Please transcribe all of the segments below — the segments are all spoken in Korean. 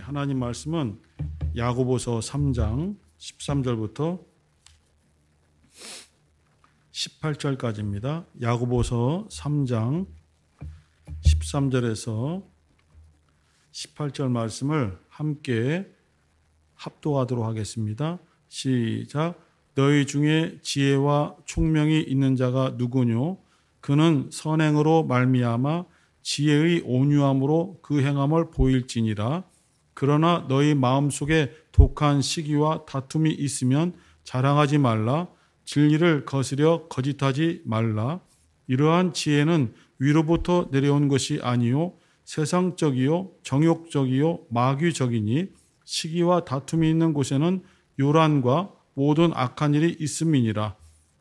하나님 말씀은 야고보서 3장 13절부터 18절까지입니다. 야고보서 3장 13절에서 18절 말씀을 함께 합독하도록 하겠습니다. 시작. 너희 중에 지혜와 총명이 있는 자가 누구뇨? 그는 선행으로 말미암아 지혜의 온유함으로 그 행함을 보일지니라. 그러나 너희 마음속에 독한 시기와 다툼이 있으면 자랑하지 말라. 진리를 거스려 거짓하지 말라. 이러한 지혜는 위로부터 내려온 것이 아니요 세상적이요 정욕적이요 마귀적이니 시기와 다툼이 있는 곳에는 요란과 모든 악한 일이 있음이니라.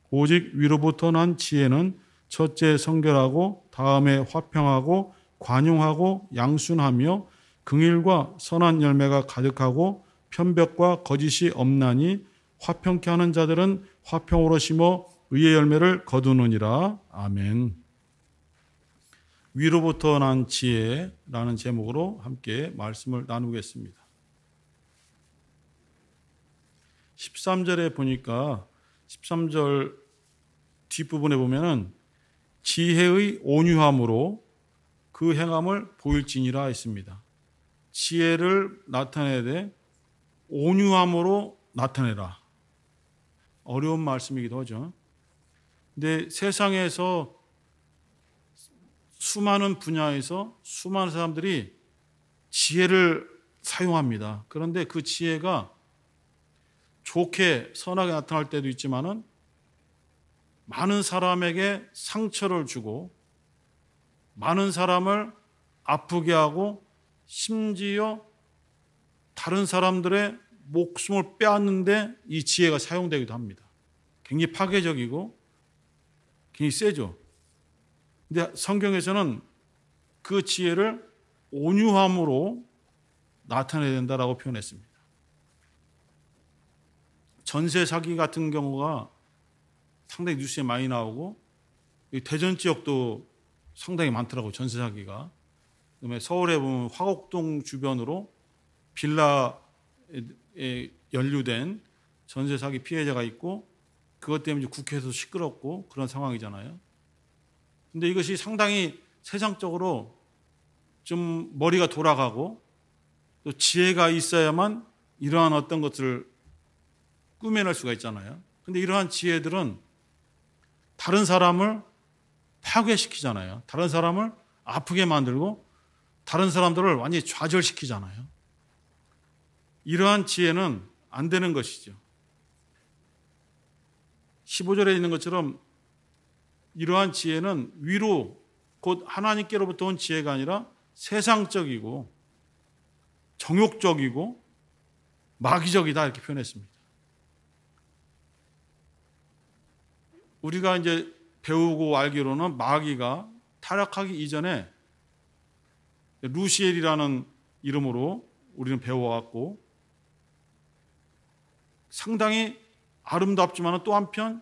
오직 위로부터 난 지혜는 첫째 성결하고 다음에 화평하고 관용하고 양순하며 긍휼과 선한 열매가 가득하고 편벽과 거짓이 없나니 화평케 하는 자들은 화평으로 심어 의의 열매를 거두느니라. 아멘. 위로부터 난 지혜라는 제목으로 함께 말씀을 나누겠습니다. 13절에 보니까 13절 뒷부분에 보면은 지혜의 온유함으로 그 행함을 보일지니라 했습니다. 지혜를 나타내야 돼 온유함으로 나타내라. 어려운 말씀이기도 하죠. 근데 세상에서 수많은 분야에서 수많은 사람들이 지혜를 사용합니다. 그런데 그 지혜가 좋게 선하게 나타날 때도 있지만은 많은 사람에게 상처를 주고 많은 사람을 아프게 하고 심지어 다른 사람들의 목숨을 빼앗는데 이 지혜가 사용되기도 합니다. 굉장히 파괴적이고 굉장히 세죠. 근데 성경에서는 그 지혜를 온유함으로 나타내야 된다라고 표현했습니다. 전세 사기 같은 경우가 상당히 뉴스에 많이 나오고 대전 지역도 상당히 많더라고요. 전세 사기가. 그다음에 서울에 보면 화곡동 주변으로 빌라에 연루된 전세 사기 피해자가 있고 그것 때문에 국회에서 시끄럽고 그런 상황이잖아요. 근데 이것이 상당히 세상적으로 좀 머리가 돌아가고 또 지혜가 있어야만 이러한 어떤 것들을 꾸며낼 수가 있잖아요. 근데 이러한 지혜들은 다른 사람을 파괴시키잖아요. 다른 사람을 아프게 만들고 다른 사람들을 완전히 좌절시키잖아요. 이러한 지혜는 안 되는 것이죠. 15절에 있는 것처럼 이러한 지혜는 위로 곧 하나님께로부터 온 지혜가 아니라 세상적이고 정욕적이고 마귀적이다 이렇게 표현했습니다. 우리가 이제 배우고 알기로는 마귀가 타락하기 이전에 루시엘이라는 이름으로 우리는 배워왔고 상당히 아름답지만 또 한편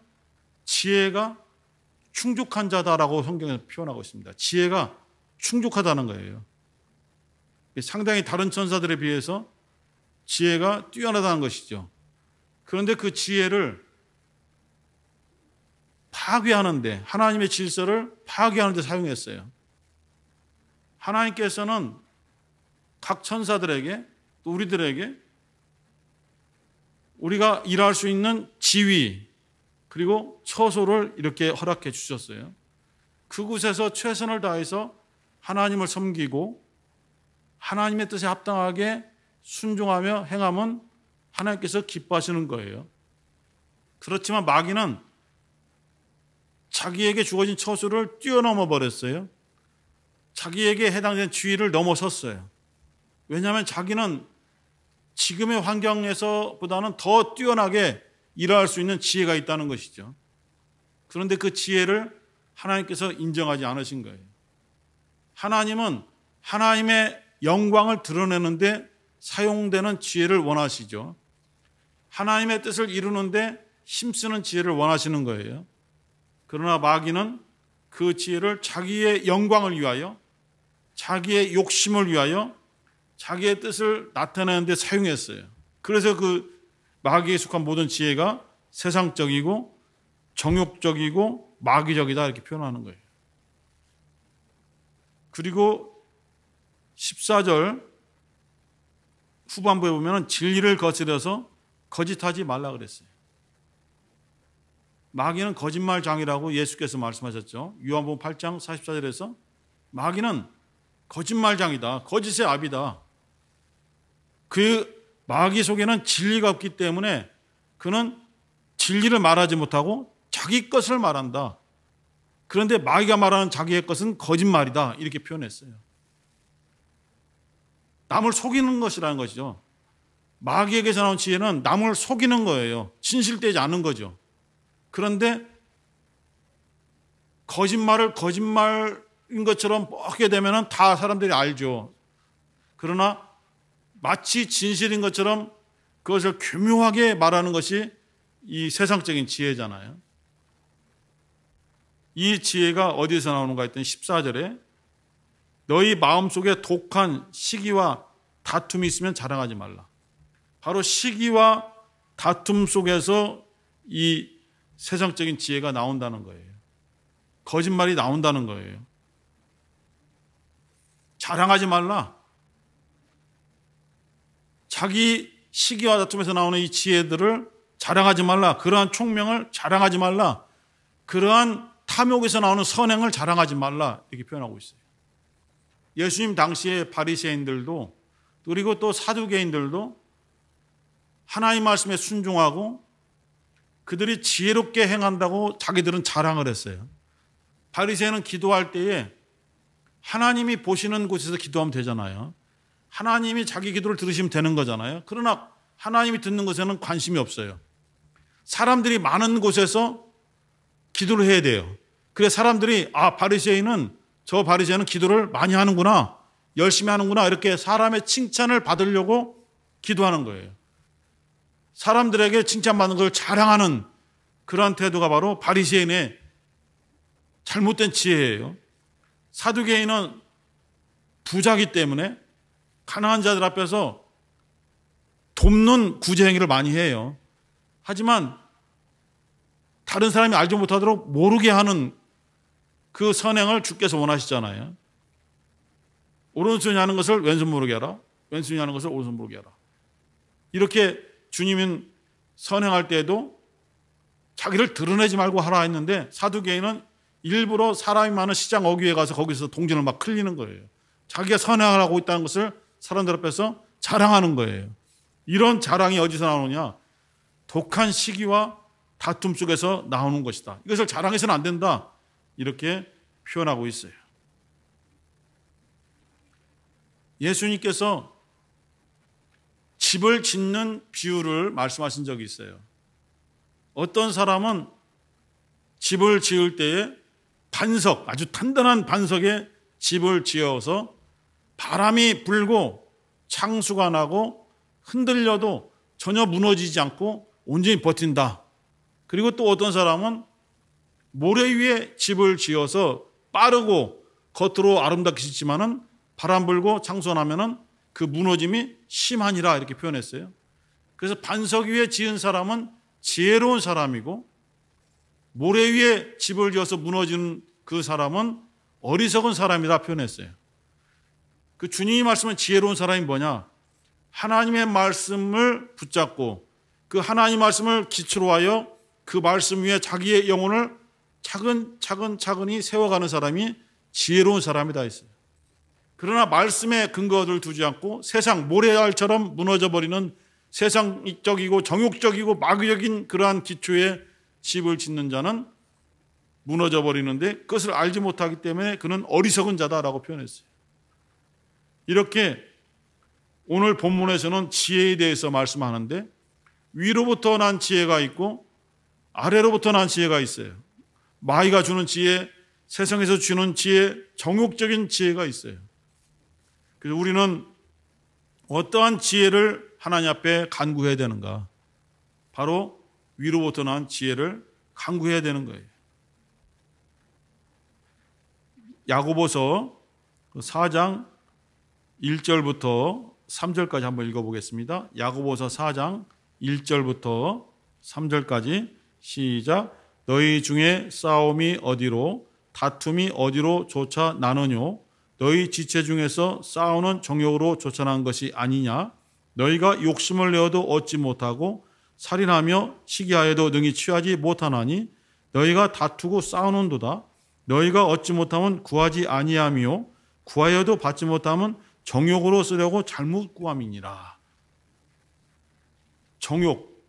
지혜가 충족한 자다라고 성경에서 표현하고 있습니다. 지혜가 충족하다는 거예요. 상당히 다른 천사들에 비해서 지혜가 뛰어나다는 것이죠. 그런데 그 지혜를 파괴하는데 하나님의 질서를 파괴하는 데 사용했어요. 하나님께서는 각 천사들에게 또 우리들에게 우리가 일할 수 있는 지위 그리고 처소를 이렇게 허락해 주셨어요. 그곳에서 최선을 다해서 하나님을 섬기고 하나님의 뜻에 합당하게 순종하며 행함은 하나님께서 기뻐하시는 거예요. 그렇지만 마귀는 자기에게 주어진 처소를 뛰어넘어 버렸어요. 자기에게 해당되는 지위를 넘어섰어요. 왜냐하면 자기는 지금의 환경에서보다는 더 뛰어나게 일할 수 있는 지혜가 있다는 것이죠. 그런데 그 지혜를 하나님께서 인정하지 않으신 거예요. 하나님은 하나님의 영광을 드러내는데 사용되는 지혜를 원하시죠. 하나님의 뜻을 이루는데 힘쓰는 지혜를 원하시는 거예요. 그러나 마귀는 그 지혜를 자기의 영광을 위하여 자기의 욕심을 위하여 자기의 뜻을 나타내는 데 사용했어요. 그래서 그 마귀에 속한 모든 지혜가 세상적이고 정욕적이고 마귀적이다 이렇게 표현하는 거예요. 그리고 14절 후반부에 보면 진리를 거스려서 거짓하지 말라 그랬어요. 마귀는 거짓말장이라고 예수께서 말씀하셨죠. 요한복음 8장 44절에서 마귀는 거짓말장이다. 거짓의 아비다. 그 마귀 속에는 진리가 없기 때문에 그는 진리를 말하지 못하고 자기 것을 말한다. 그런데 마귀가 말하는 자기의 것은 거짓말이다. 이렇게 표현했어요. 남을 속이는 것이라는 것이죠. 마귀에게서 나온 지혜는 남을 속이는 거예요. 진실되지 않은 거죠. 그런데 거짓말을 거짓말인 것처럼 하게 되면 다 사람들이 알죠. 그러나 마치 진실인 것처럼 그것을 교묘하게 말하는 것이 이 세상적인 지혜잖아요. 이 지혜가 어디서 나오는가 했더니 14절에 너희 마음속에 독한 시기와 다툼이 있으면 자랑하지 말라. 바로 시기와 다툼 속에서 이 세상적인 지혜가 나온다는 거예요. 거짓말이 나온다는 거예요. 자랑하지 말라. 자기 시기와 다툼에서 나오는 이 지혜들을 자랑하지 말라. 그러한 총명을 자랑하지 말라. 그러한 탐욕에서 나오는 선행을 자랑하지 말라. 이렇게 표현하고 있어요. 예수님 당시의 바리새인들도 그리고 또 사두개인들도 하나님 말씀에 순종하고 그들이 지혜롭게 행한다고 자기들은 자랑을 했어요. 바리새인은 기도할 때에 하나님이 보시는 곳에서 기도하면 되잖아요. 하나님이 자기 기도를 들으시면 되는 거잖아요. 그러나 하나님이 듣는 곳에는 관심이 없어요. 사람들이 많은 곳에서 기도를 해야 돼요. 그래서 사람들이 바리새인은 저 바리새인은 기도를 많이 하는구나, 열심히 하는구나 이렇게 사람의 칭찬을 받으려고 기도하는 거예요. 사람들에게 칭찬받는 걸 자랑하는 그러한 태도가 바로 바리새인의 잘못된 지혜예요. 사두개인은 부자기 때문에 가난한 자들 앞에서 돕는 구제 행위를 많이 해요. 하지만 다른 사람이 알지 못하도록 모르게 하는 그 선행을 주께서 원하시잖아요. 오른손이 하는 것을 왼손 모르게 하라. 왼손이 하는 것을 오른손 모르게 하라. 이렇게 주님은 선행할 때에도 자기를 드러내지 말고 하라 했는데 사두개인은 일부러 사람이 많은 시장 어귀에 가서 거기서 동전을 막 흘리는 거예요. 자기가 선행을 하고 있다는 것을 사람들 앞에서 자랑하는 거예요. 이런 자랑이 어디서 나오느냐? 독한 시기와 다툼 속에서 나오는 것이다. 이것을 자랑해서는 안 된다. 이렇게 표현하고 있어요. 예수님께서 집을 짓는 비유를 말씀하신 적이 있어요. 어떤 사람은 집을 지을 때에 반석, 아주 단단한 반석에 집을 지어서 바람이 불고 창수가 나고 흔들려도 전혀 무너지지 않고 온전히 버틴다. 그리고 또 어떤 사람은 모래 위에 집을 지어서 빠르고 겉으로 아름답게 짓지만은 바람 불고 창수가 나면은 그 무너짐이 심하니라 이렇게 표현했어요. 그래서 반석 위에 지은 사람은 지혜로운 사람이고 모래 위에 집을 지어서 무너지는 그 사람은 어리석은 사람이라 표현했어요. 그 주님이 말씀은 지혜로운 사람이 뭐냐? 하나님의 말씀을 붙잡고 그 하나님 말씀을 기초로 하여 그 말씀 위에 자기의 영혼을 차근차근히 세워가는 사람이 지혜로운 사람이다 했어요. 그러나 말씀에 근거를 두지 않고 세상 모래알처럼 무너져버리는 세상적이고 정욕적이고 마귀적인 그러한 기초에 집을 짓는 자는 무너져버리는데 그것을 알지 못하기 때문에 그는 어리석은 자다라고 표현했어요. 이렇게 오늘 본문에서는 지혜에 대해서 말씀하는데 위로부터 난 지혜가 있고 아래로부터 난 지혜가 있어요. 마귀가 주는 지혜, 세상에서 주는 지혜, 정욕적인 지혜가 있어요. 그래서 우리는 어떠한 지혜를 하나님 앞에 간구해야 되는가? 바로 위로부터 난 지혜를 간구해야 되는 거예요. 야고보서 4장 1절부터 3절까지 한번 읽어보겠습니다. 야고보서 4장 1절부터 3절까지 시작. 너희 중에 싸움이 어디로 다툼이 어디로 조차 나느뇨? 너희 지체 중에서 싸우는 정욕으로 조차난 것이 아니냐? 너희가 욕심을 내어도 얻지 못하고 살인하며 시기하여도 능히 취하지 못하나니 너희가 다투고 싸우는도다. 너희가 얻지 못하면 구하지 아니하며 구하여도 받지 못하면 정욕으로 쓰려고 잘못 구함이니라. 정욕.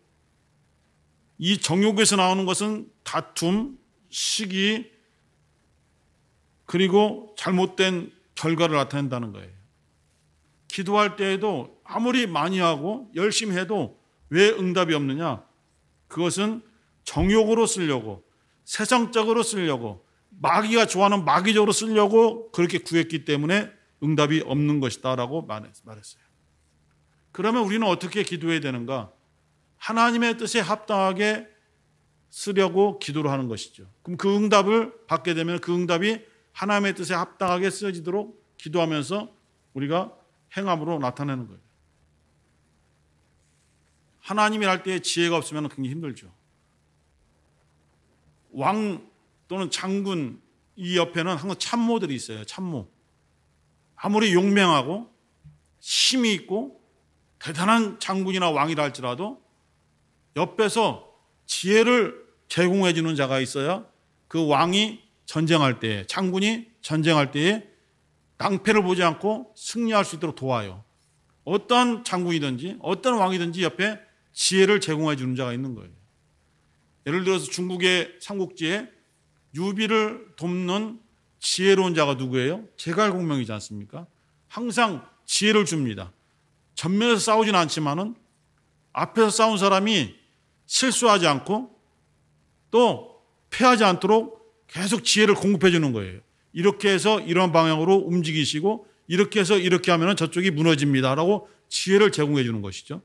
이 정욕에서 나오는 것은 다툼, 시기, 그리고 잘못된 결과를 나타낸다는 거예요. 기도할 때에도 아무리 많이 하고 열심히 해도 왜 응답이 없느냐? 그것은 정욕으로 쓰려고, 세상적으로 쓰려고, 마귀가 좋아하는 마귀적으로 쓰려고 그렇게 구했기 때문에 응답이 없는 것이다라고 말했어요. 그러면 우리는 어떻게 기도해야 되는가? 하나님의 뜻에 합당하게 쓰려고 기도를 하는 것이죠. 그럼 그 응답을 받게 되면 그 응답이 하나님의 뜻에 합당하게 쓰여지도록 기도하면서 우리가 행함으로 나타내는 거예요. 하나님이 할 때 지혜가 없으면 굉장히 힘들죠. 왕 또는 장군 이 옆에는 항상 참모들이 있어요. 참모. 아무리 용맹하고 힘이 있고 대단한 장군이나 왕이라 할지라도 옆에서 지혜를 제공해 주는 자가 있어야 그 왕이 전쟁할 때, 장군이 전쟁할 때에 낭패를 보지 않고 승리할 수 있도록 도와요. 어떤 장군이든지 어떤 왕이든지 옆에 지혜를 제공해 주는 자가 있는 거예요. 예를 들어서 중국의 삼국지에 유비를 돕는 지혜로운 자가 누구예요? 제갈공명이지 않습니까? 항상 지혜를 줍니다. 전면에서 싸우진 않지만은 앞에서 싸운 사람이 실수하지 않고 또 패하지 않도록 계속 지혜를 공급해 주는 거예요. 이렇게 해서 이런 방향으로 움직이시고 이렇게 해서 이렇게 하면 저쪽이 무너집니다라고 지혜를 제공해 주는 것이죠.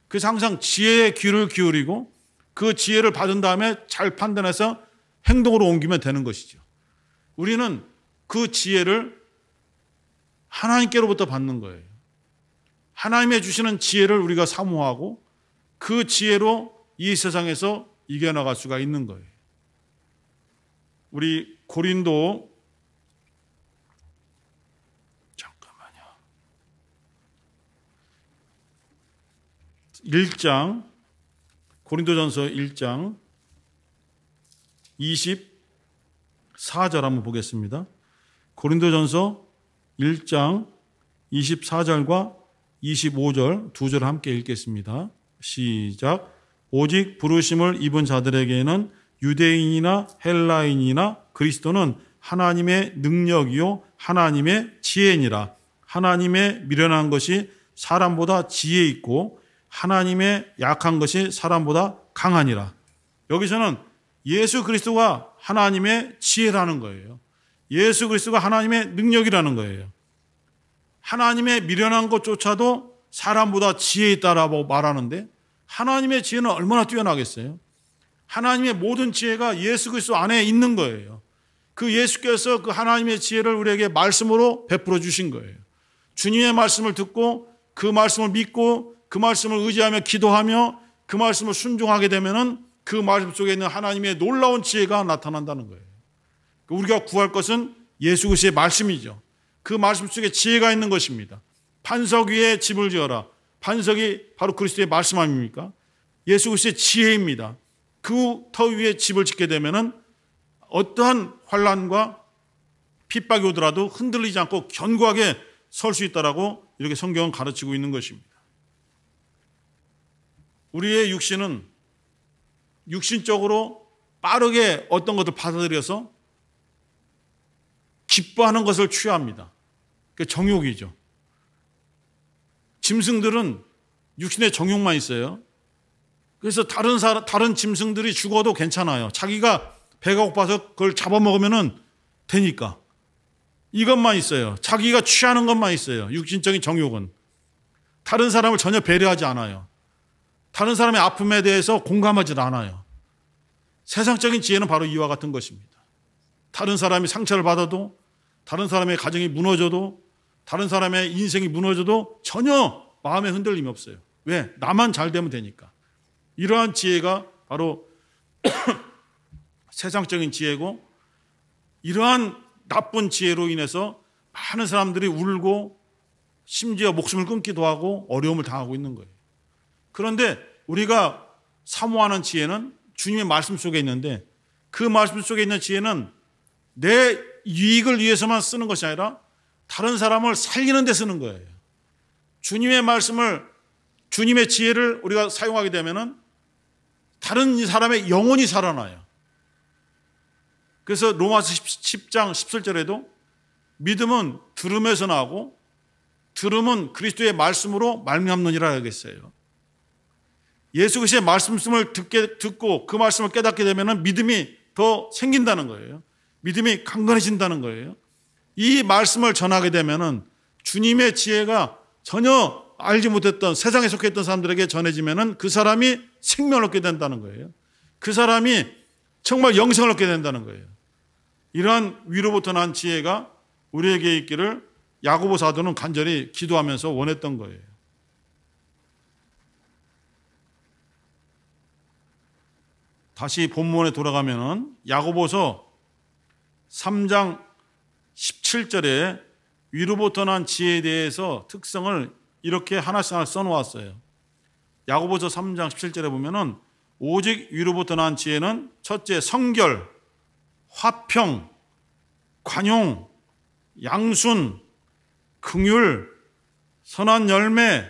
그래서 항상 지혜의 귀를 기울이고 그 지혜를 받은 다음에 잘 판단해서 행동으로 옮기면 되는 것이죠. 우리는 그 지혜를 하나님께로부터 받는 거예요. 하나님의 주시는 지혜를 우리가 사모하고 그 지혜로 이 세상에서 이겨나갈 수가 있는 거예요. 우리 고린도 1장, 고린도전서 1장 24절 한번 보겠습니다. 고린도전서 1장 24절과 25절 두 절 함께 읽겠습니다. 시작. 오직 부르심을 입은 자들에게는 유대인이나 헬라인이나 그리스도는 하나님의 능력이요 하나님의 지혜니라. 하나님의 미련한 것이 사람보다 지혜 있고 하나님의 약한 것이 사람보다 강하니라. 여기서는 예수 그리스도가 하나님의 지혜라는 거예요. 예수 그리스도가 하나님의 능력이라는 거예요. 하나님의 미련한 것조차도 사람보다 지혜 있다라고 말하는데 하나님의 지혜는 얼마나 뛰어나겠어요? 하나님의 모든 지혜가 예수 그리스도 안에 있는 거예요. 그 예수께서 그 하나님의 지혜를 우리에게 말씀으로 베풀어 주신 거예요. 주님의 말씀을 듣고 그 말씀을 믿고 그 말씀을 의지하며 기도하며 그 말씀을 순종하게 되면은 그 말씀 속에 있는 하나님의 놀라운 지혜가 나타난다는 거예요. 우리가 구할 것은 예수 그리스도의 말씀이죠. 그 말씀 속에 지혜가 있는 것입니다. 반석 위에 집을 지어라. 반석이 바로 그리스도의 말씀 아닙니까? 예수 그리스도의 지혜입니다. 그 터 위에 집을 짓게 되면은 어떠한 환난과 핍박이 오더라도 흔들리지 않고 견고하게 설 수 있다라고 이렇게 성경은 가르치고 있는 것입니다. 우리의 육신은 육신적으로 빠르게 어떤 것을 받아들여서 기뻐하는 것을 취합니다. 그게 정욕이죠. 짐승들은 육신에 정욕만 있어요. 그래서 다른 짐승들이 죽어도 괜찮아요. 자기가 배가 고파서 그걸 잡아먹으면 되니까. 이것만 있어요. 자기가 취하는 것만 있어요. 육신적인 정욕은. 다른 사람을 전혀 배려하지 않아요. 다른 사람의 아픔에 대해서 공감하지 않아요. 세상적인 지혜는 바로 이와 같은 것입니다. 다른 사람이 상처를 받아도, 다른 사람의 가정이 무너져도, 다른 사람의 인생이 무너져도 전혀 마음에 흔들림이 없어요. 왜? 나만 잘 되면 되니까. 이러한 지혜가 바로 세상적인 지혜고, 이러한 나쁜 지혜로 인해서 많은 사람들이 울고 심지어 목숨을 끊기도 하고 어려움을 당하고 있는 거예요. 그런데 우리가 사모하는 지혜는 주님의 말씀 속에 있는데, 그 말씀 속에 있는 지혜는 내 유익을 위해서만 쓰는 것이 아니라 다른 사람을 살리는 데 쓰는 거예요. 주님의 말씀을, 주님의 지혜를 우리가 사용하게 되면은 다른 사람의 영혼이 살아나요. 그래서 로마서 10장 17절에도 믿음은 들음에서 나고 들음은 그리스도의 말씀으로 말미암느니라 하겠어요. 예수 그리스도의 말씀을 듣고 그 말씀을 깨닫게 되면 믿음이 더 생긴다는 거예요. 믿음이 강건해진다는 거예요. 이 말씀을 전하게 되면 주님의 지혜가 전혀 알지 못했던, 세상에 속해 있던 사람들에게 전해지면 그 사람이 생명을 얻게 된다는 거예요. 그 사람이 정말 영생을 얻게 된다는 거예요. 이러한 위로부터 난 지혜가 우리에게 있기를 야고보 사도는 간절히 기도하면서 원했던 거예요. 다시 본문에 돌아가면은 야고보서 3장 17절에 위로부터 난 지혜에 대해서 특성을 이렇게 하나씩 써놓았어요. 야고보서 3장 17절에 보면은 오직 위로부터 난 지혜는 첫째 성결, 화평, 관용, 양순, 긍휼, 선한 열매,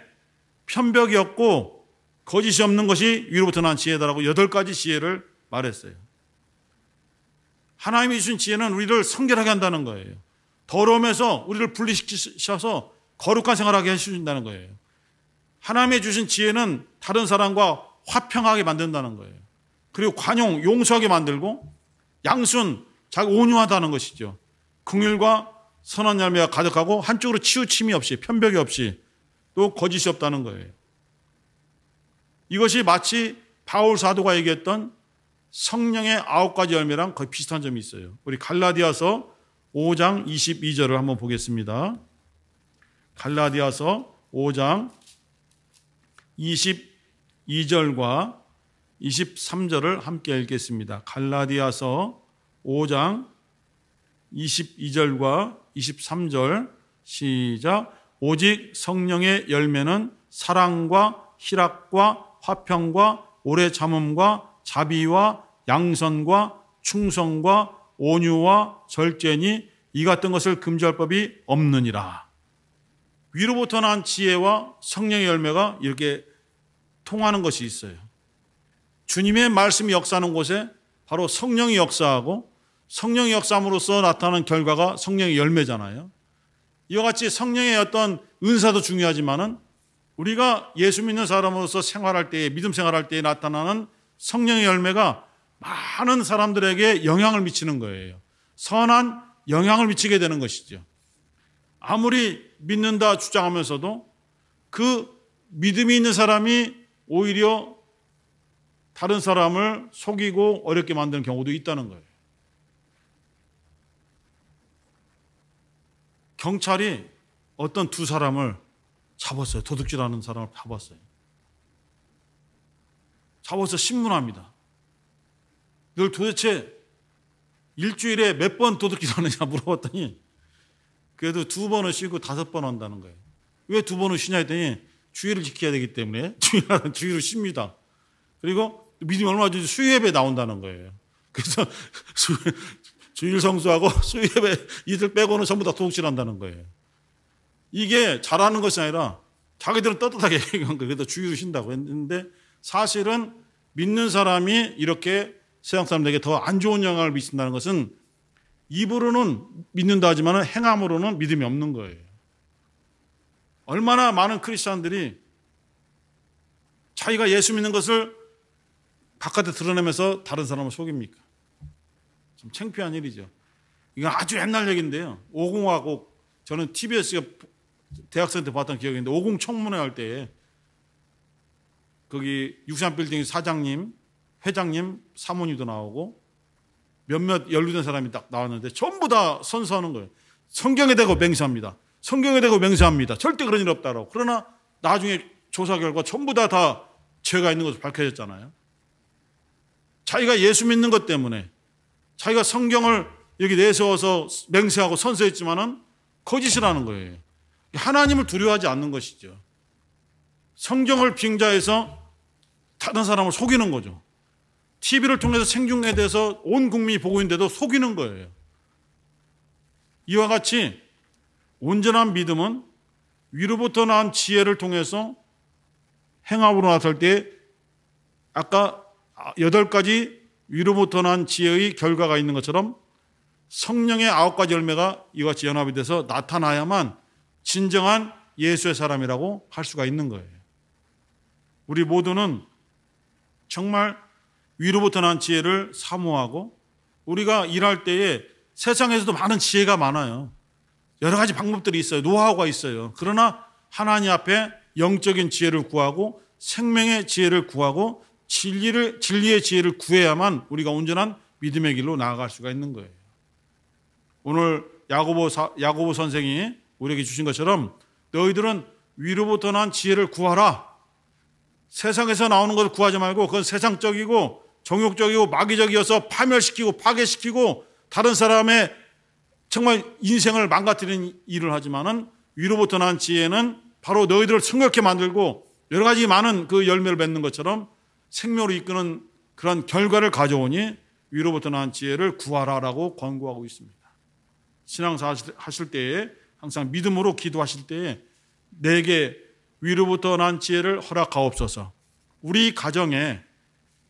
편벽이 없고 거짓이 없는 것이 위로부터 난 지혜다라고 8가지 지혜를 말했어요. 하나님이 주신 지혜는 우리를 성결하게 한다는 거예요. 더러움에서 우리를 분리시키셔서 거룩한 생활하게 해주신다는 거예요. 하나님이 주신 지혜는 다른 사람과 화평하게 만든다는 거예요. 그리고 관용, 용서하게 만들고, 양순, 자기 온유하다는 것이죠. 긍휼과 선한 열매가 가득하고 한쪽으로 치우침이 없이, 편벽이 없이, 또 거짓이 없다는 거예요. 이것이 마치 바울 사도가 얘기했던 성령의 9가지 열매랑 거의 비슷한 점이 있어요. 우리 갈라디아서 5장 22절을 한번 보겠습니다. 갈라디아서 5장 22절과 23절을 함께 읽겠습니다. 갈라디아서 5장 22절과 23절 시작. 오직 성령의 열매는 사랑과 희락과 화평과 오래 참음과 자비와 양선과 충성과 온유와 절제니 이 같은 것을 금지할 법이 없느니라. 위로부터 난 지혜와 성령의 열매가 이렇게 통하는 것이 있어요. 주님의 말씀이 역사하는 곳에 바로 성령이 역사하고, 성령이 역사함으로써 나타나는 결과가 성령의 열매잖아요. 이와 같이 성령의 어떤 은사도 중요하지만은 우리가 예수 믿는 사람으로서 생활할 때에, 믿음 생활할 때에 나타나는 성령의 열매가 많은 사람들에게 영향을 미치는 거예요. 선한 영향을 미치게 되는 것이죠. 아무리 믿는다 주장하면서도 그 믿음이 있는 사람이 오히려 다른 사람을 속이고 어렵게 만드는 경우도 있다는 거예요. 경찰이 어떤 두 사람을 잡았어요. 도둑질하는 사람을 잡았어요. 잡아서 신문합니다. 널 도대체 일주일에 몇 번 도둑질하느냐 물어봤더니 그래도 2번은 쉬고 5번 한다는 거예요. 왜 2번은 쉬냐 했더니 주의를 지켜야 되기 때문에 주의를 쉽니다. 그리고 믿음이 얼마 전에 수요예배 나온다는 거예요. 그래서 주일 성수하고 수요예배 이들 빼고는 전부 다 도둑질한다는 거예요. 이게 잘하는 것이 아니라 자기들은 떳떳하게 얘기한 거예요. 그래서 주의를 쉰다고 했는데 사실은 믿는 사람이 이렇게 세상 사람들에게 더 안 좋은 영향을 미친다는 것은 입으로는 믿는다 하지만 행함으로는 믿음이 없는 거예요. 얼마나 많은 크리스찬들이 자기가 예수 믿는 것을 바깥에 드러내면서 다른 사람을 속입니까? 좀 창피한 일이죠. 이건 아주 옛날 얘기인데요. 50하고 저는 TBS가 대학생 때 봤던 기억이 있는데 50 청문회 할 때에 거기 63빌딩 사장님, 회장님, 사모님도 나오고 몇몇 연루된 사람이 딱 나왔는데 전부 다 선서하는 거예요. 성경에 대고 맹세합니다. 성경에 대고 맹세합니다. 절대 그런 일 없다라고. 그러나 나중에 조사 결과 전부 다 죄가 있는 것으로 밝혀졌잖아요. 자기가 예수 믿는 것 때문에 자기가 성경을 여기 내세워서 맹세하고 선서했지만은 거짓을 하는 거예요. 하나님을 두려워하지 않는 것이죠. 성경을 빙자해서 다른 사람을 속이는 거죠. TV를 통해서 생중계에 대해서 온 국민이 보고 있는데도 속이는 거예요. 이와 같이 온전한 믿음은 위로부터 나온 지혜를 통해서 행함으로 나설 때 아까 8가지 위로부터 난 지혜의 결과가 있는 것처럼 성령의 9가지 열매가 이같이 연합이 돼서 나타나야만 진정한 예수의 사람이라고 할 수가 있는 거예요. 우리 모두는 정말 위로부터 난 지혜를 사모하고 우리가 일할 때에 세상에서도 많은 지혜가 많아요. 여러 가지 방법들이 있어요. 노하우가 있어요. 그러나 하나님 앞에 영적인 지혜를 구하고 생명의 지혜를 구하고 진리의 지혜를 구해야만 우리가 온전한 믿음의 길로 나아갈 수가 있는 거예요. 오늘 야고보 선생이 우리에게 주신 것처럼 너희들은 위로부터 난 지혜를 구하라. 세상에서 나오는 것을 구하지 말고 그건 세상적이고 정욕적이고 마귀적이어서 파멸시키고 파괴시키고 다른 사람의 정말 인생을 망가뜨리는 일을 하지만은 위로부터 난 지혜는 바로 너희들을 성결케 만들고 여러 가지 많은 그 열매를 맺는 것처럼 생명으로 이끄는 그런 결과를 가져오니 위로부터 난 지혜를 구하라라고 권고하고 있습니다. 신앙사 하실 때에 항상 믿음으로 기도하실 때에 내게 위로부터 난 지혜를 허락하옵소서. 우리 가정에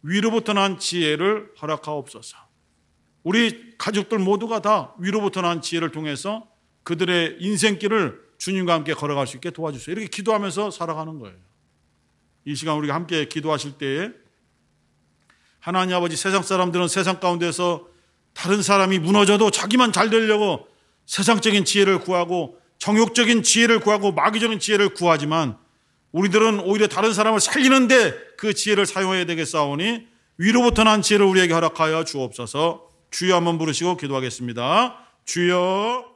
위로부터 난 지혜를 허락하옵소서. 우리 가족들 모두가 다 위로부터 난 지혜를 통해서 그들의 인생길을 주님과 함께 걸어갈 수 있게 도와주세요. 이렇게 기도하면서 살아가는 거예요. 이 시간 우리가 함께 기도하실 때에 하나님 아버지, 세상 사람들은 세상 가운데서 다른 사람이 무너져도 자기만 잘 되려고 세상적인 지혜를 구하고 정욕적인 지혜를 구하고 마귀적인 지혜를 구하지만 우리들은 오히려 다른 사람을 살리는데 그 지혜를 사용해야 되겠사오니 위로부터 난 지혜를 우리에게 허락하여 주옵소서. 주여 한번 부르시고 기도하겠습니다. 주여.